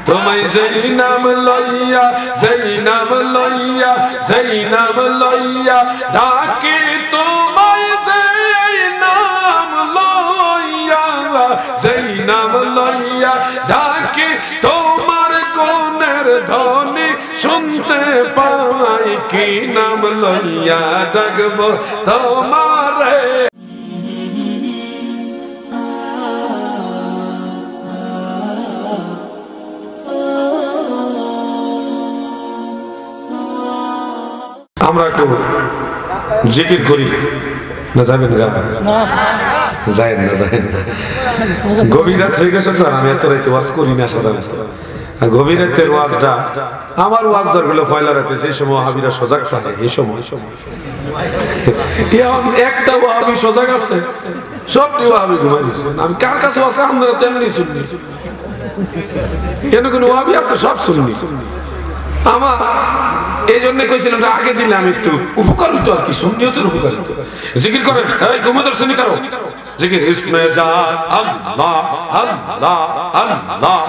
তোমায় যেই নাম লইয়া ডাকি তোমায় যেই নাম লইয়া ডাকি তোমার গুণের ধ্বনি শুনতে পাই কি নাম লইয়া ডাকবো তোমারে আমরা একটু জিকির করি না যাবেন গা যায় না গভীর রাত হয়ে গেছে তো আমি এত রাইতে ওয়াজ করি না সাধারণত গভীর রাতের ওয়াজটা আমার ওয়াজ দর হলো পয়লা রাতে যে সময় হাবিরা সজাগ থাকে এই সময় একটা ওয়াহাবি সজাগ আছে সব ওয়াহাবি ঘুমাই দিচ্ছেন আমি কার কাছে আছে আমরা তেমনি শুননি কেন কোন ওয়াহাবি আছে সব শুননি আমার এই জন্য কইছিলাম আগে দিলে আমি একটু উপকারিত আর কি সুন্নিয়তের উপকারিত জিকির করেন এই গোমদর শুনি করো জিকির ইসমে জাত আল্লাহ আল্লাহ আল্লাহ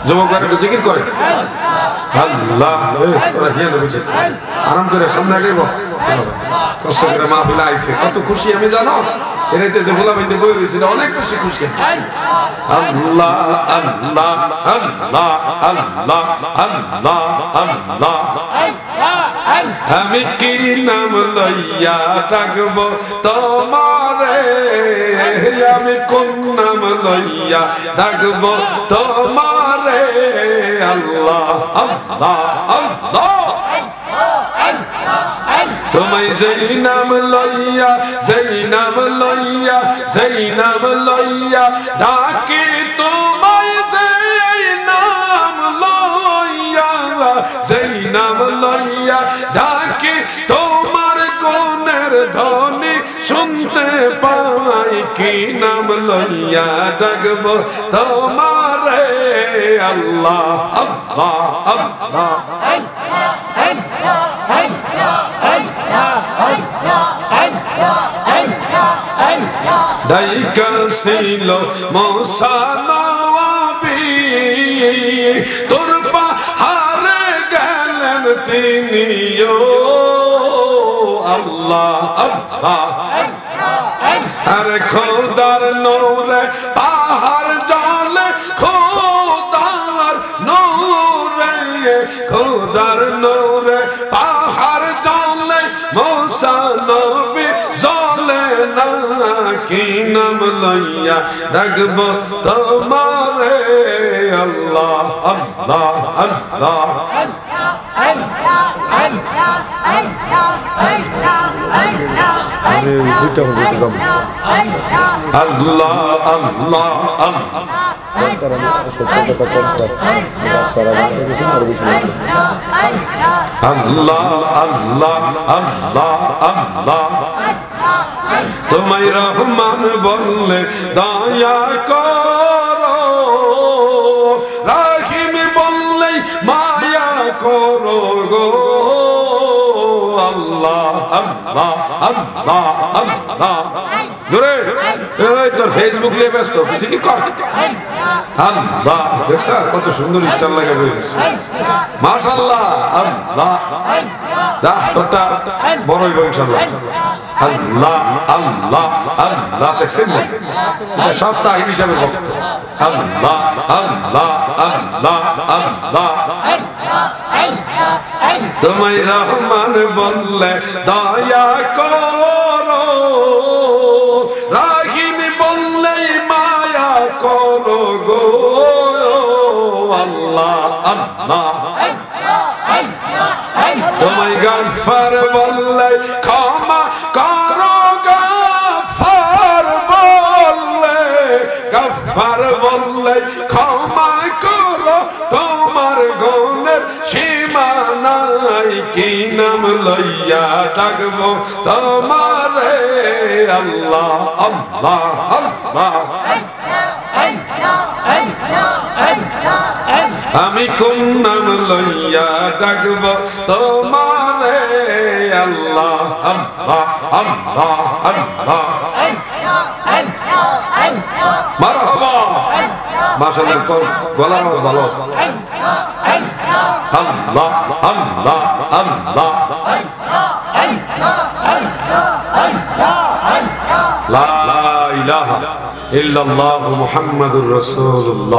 যুবকরা একটু জিকির করেন আল্লাহ তোরা হিয়া বসে আরাম করে সামনে আগে কষ্ট করে মাহফিল আইছে কত খুশি আমি জানো এরাইতে যে ভোলা বাইন্দে বই রয়েছে অনেক বেশি খুশি আল্লাহ আল্লাহ আল্লাহ আল্লাহ আল্লাহ আল্লাহ আমি কি নাম লইয়া ডাকবো তোমারে আমি কোন নাম লইয়া ডাকবো তোমারে আল্লাহ আল্লাহ আল্লাহ তোমায় যেই নাম লইয়া ডাকি তোমায় যেই নাম লইয়া ডাকি তোমার গুণের ধ্বনি শুনতে পাই কি নাম লইয়া ডাকবো তোমারে আল্লাহ আল্লাহ আল্লাহ দাইকা ছিল মুসা নবী তোর পাহাড়ে গেলেন তিনিও আল্লাহ আল্লাহ আরে খোদার নূরে পাহাড় জলে খোদার নূরে পাহাড় জলে মুসা নবী জলে না কি নাম লইয়া ডাকবো তোমারে আল্লাহ আল্লাহ আল্লাহ আল্লাহ আল্লাহ আল্লাহ আল্লাহ আল্লাহ আল্লাহ তোমায় রহমান বললে দয়া করো রাহিম বললে মায়া করো গো আল্লাহ আল্লাহ আল্লাহ আল্লাহ জোরে এই তোর ফেসবুক নিয়ে ব্যস্ত কিছু কি কর আল্লাহ দেখছ কত সুন্দর স্টাইল লাগে বলছিস মাশাআল্লাহ আল্লাহ দা তোটা বড়ই ইনশাআল্লাহ আল্লাহ আল্লাহ আল্লাহ দেখছেন এটা সপ্তাহ হিসাবে বক্ত আল্লাহ আল্লাহ আল্লাহ আল্লাহ তোমায় রহমান বললে দয়া করো রাহিম বললে মায়া করো গো আল্লাহ আল্লাহ তোমায় গফফার বললে ক্ষমা করো গফফার বললে ক্ষমা করো তোমার গুণের সীমা নাই কি নাম লইয়া ডাকবো তোমারে আল্লাহ আল্লাহ আল্লাহ আমি কোন নাম লইয়া ডাকবো তোমারে আল্লাহ আল্লাহ আল্লাহ আল্লাহ মারহাবা মাশাআল্লাহ গলার আওয়াজ ভালো আছে আল্লাহ আল্লাহ আল্লাহ লা ইলাহা ইল্লাল্লাহু মুহাম্মাদুর রাসূলুল্লাহ